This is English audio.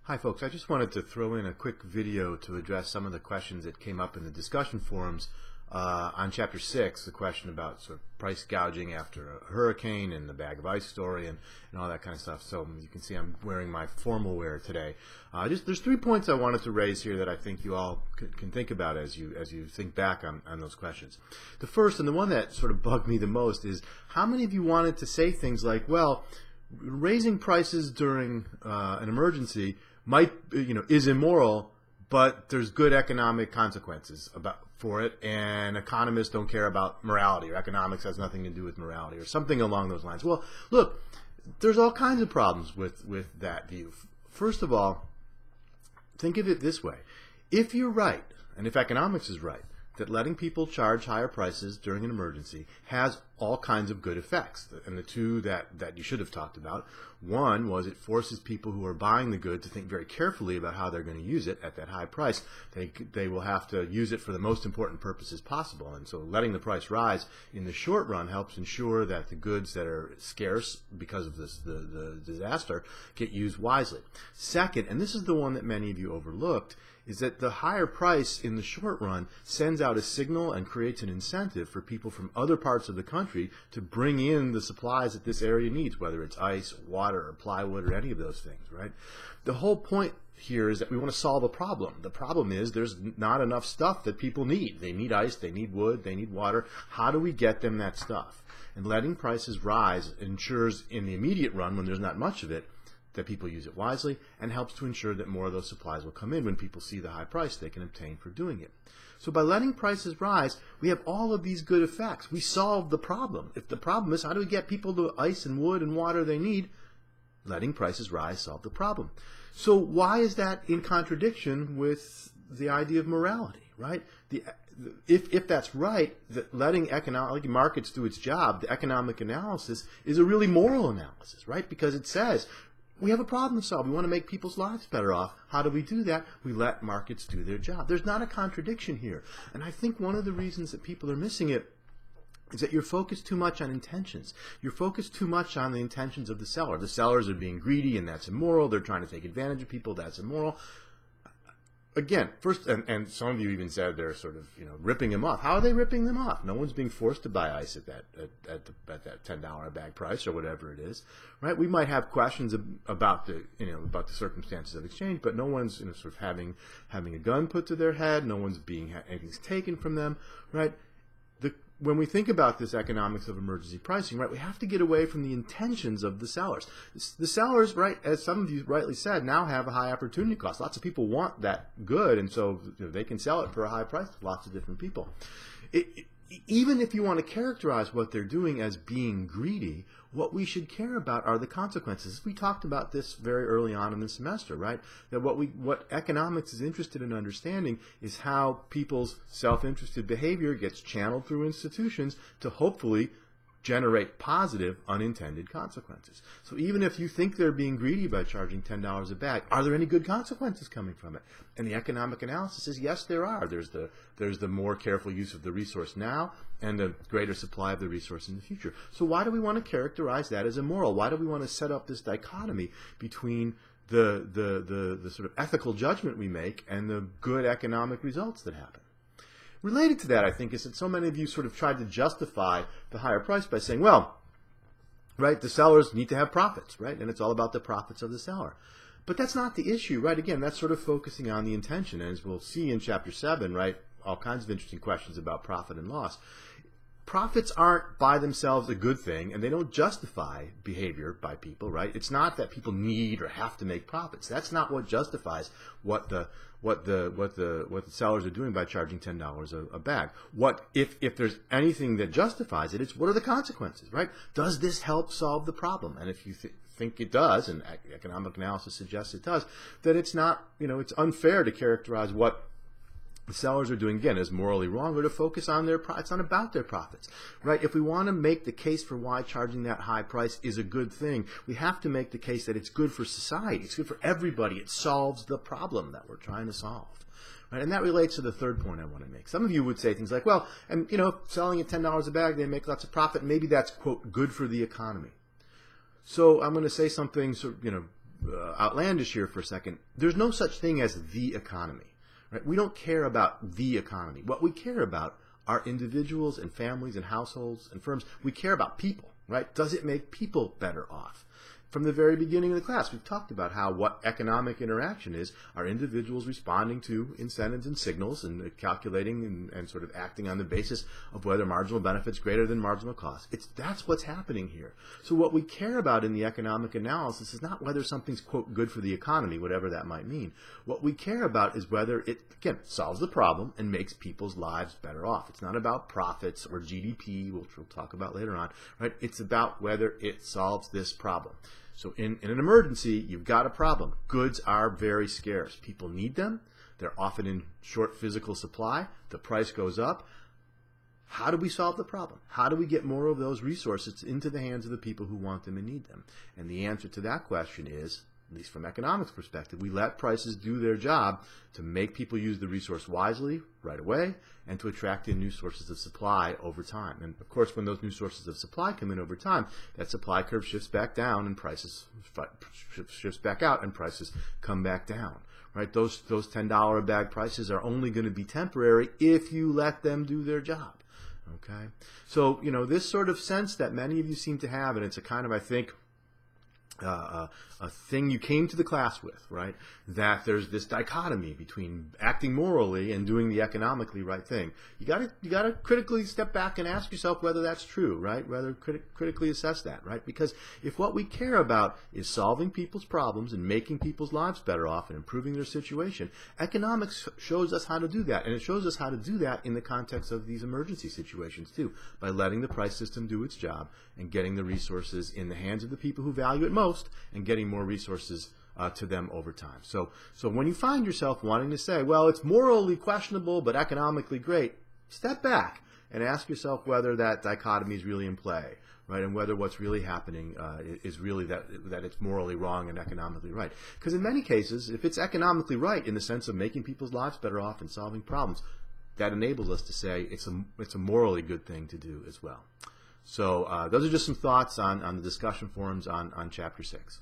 Hi folks, I just wanted to throw in a quick video to address some of the questions that came up in the discussion forums on Chapter 6, the question about sort of price gouging after a hurricane and the bag of ice story and all that kind of stuff. So you can see I'm wearing my formal wear today. There's 3 points I wanted to raise here that I think you all can think about as you think back on those questions. The first, and the one that sort of bugged me the most, is how many of you wanted to say things like, well, raising prices during an emergency is immoral, but there's good economic consequences for it, and economists don't care about morality, or economics has nothing to do with morality, or something along those lines. Well, look, there's all kinds of problems with that view. First of all, think of it this way. If you're right, and if economics is right, that letting people charge higher prices during an emergency has all kinds of good effects. And the two that you should have talked about, one was it forces people who are buying the good to think very carefully about how they're going to use it at that high price. They will have to use it for the most important purposes possible. And so letting the price rise in the short run helps ensure that the goods that are scarce because of the disaster get used wisely. Second, and this is the one that many of you overlooked, is that the higher price in the short run sends out a signal and creates an incentive for people from other parts of the country to bring in the supplies that this area needs, whether it's ice, water, or plywood, or any of those things, right? The whole point here is that we want to solve a problem. The problem is there's not enough stuff that people need. They need ice, they need wood, they need water. How do we get them that stuff? And letting prices rise ensures in the immediate run, when there's not much of it, that people use it wisely, and helps to ensure that more of those supplies will come in when people see the high price they can obtain for doing it. So by letting prices rise, we have all of these good effects. We solve the problem. If the problem is how do we get people the ice and wood and water they need, letting prices rise solve the problem. So why is that in contradiction with the idea of morality, right? If that's right, that letting economic markets do its job, the economic analysis is a really moral analysis, right? Because it says, we have a problem to solve. We want to make people's lives better off. How do we do that? We let markets do their job. There's not a contradiction here. And I think one of the reasons that people are missing it is that you're focused too much on intentions. You're focused too much on the intentions of the seller. The sellers are being greedy, and that's immoral. They're trying to take advantage of people. That's immoral. Again, first, and some of you even said they're sort of, ripping them off. How are they ripping them off? No one's being forced to buy ice at that $10 a bag price or whatever it is, right? We might have questions about the circumstances of exchange, but no one's sort of having a gun put to their head. No one's anything's taken from them, right? When we think about this economics of emergency pricing, right, we have to get away from the intentions of the sellers. The sellers, right, as some of you rightly said, now have a high opportunity cost. Lots of people want that good, and so they can sell it for a high price to lots of different people. Even if you want to characterize what they're doing as being greedy, what we should care about are the consequences. We talked about this very early on in the semester, right? That what economics is interested in understanding is how people's self-interested behavior gets channeled through institutions to hopefully generate positive unintended consequences. So even if you think they're being greedy by charging $10 a bag, are there any good consequences coming from it? And the economic analysis is yes, there are. There's the more careful use of the resource now and the greater supply of the resource in the future. So why do we want to characterize that as immoral? Why do we want to set up this dichotomy between the sort of ethical judgment we make and the good economic results that happen? Related to that, I think, is that so many of you sort of tried to justify the higher price by saying, well, right, the sellers need to have profits, right? And it's all about the profits of the seller. But that's not the issue, right? Again, that's sort of focusing on the intention. And as we'll see in Chapter 7, right, all kinds of interesting questions about profit and loss. Profits aren't by themselves a good thing, and they don't justify behavior by people, right? It's not that people need or have to make profits. That's not what justifies what the sellers are doing by charging $10 a bag. If there's anything that justifies it, it's what are the consequences, right? Does this help solve the problem? And if you think it does, and economic analysis suggests it does, then it's not, it's unfair to characterize what the sellers are doing, again, is morally wrong, or to focus on their profits. It's not about their profits, right? If we want to make the case for why charging that high price is a good thing, we have to make the case that it's good for society. It's good for everybody. It solves the problem that we're trying to solve. Right? And that relates to the third point I want to make. Some of you would say things like, well, and selling at $10 a bag, they make lots of profit. Maybe that's, quote, good for the economy. So I'm going to say something, outlandish here for a second, there's no such thing as the economy. Right? We don't care about the economy. What we care about are individuals and families and households and firms. We care about people, right? Does it make people better off? From the very beginning of the class, we've talked about how what economic interaction is are individuals responding to incentives and signals and calculating and sort of acting on the basis of whether marginal benefit's greater than marginal cost. That's what's happening here. So what we care about in the economic analysis is not whether something's, quote, good for the economy, whatever that might mean. What we care about is whether it, again, solves the problem and makes people's lives better off. It's not about profits or GDP, which we'll talk about later on, right? It's about whether it solves this problem. So in an emergency, you've got a problem. Goods are very scarce. People need them. They're often in short physical supply. The price goes up. How do we solve the problem? How do we get more of those resources into the hands of the people who want them and need them? And the answer to that question is, at least from economics perspective, we let prices do their job to make people use the resource wisely right away and to attract in new sources of supply over time. And of course, when those new sources of supply come in over time, that supply curve shifts back down and prices shifts back out and prices come back down. Right? Those $10 a bag prices are only going to be temporary if you let them do their job. Okay? So, this sort of sense that many of you seem to have, and it's a kind of, I think, a thing you came to the class with, right? That there's this dichotomy between acting morally and doing the economically right thing. You gotta critically step back and ask yourself whether that's true, right? Rather critically assess that, right? Because if what we care about is solving people's problems and making people's lives better off and improving their situation, economics shows us how to do that, and it shows us how to do that in the context of these emergency situations too, by letting the price system do its job and getting the resources in the hands of the people who value it most and getting more resources to them over time. So when you find yourself wanting to say, well, it's morally questionable but economically great, step back and ask yourself whether that dichotomy is really in play, right? And whether what's really happening is really that it's morally wrong and economically right. Because in many cases, if it's economically right in the sense of making people's lives better off and solving problems, that enables us to say it's a morally good thing to do as well. So those are just some thoughts on the discussion forums on Chapter 6.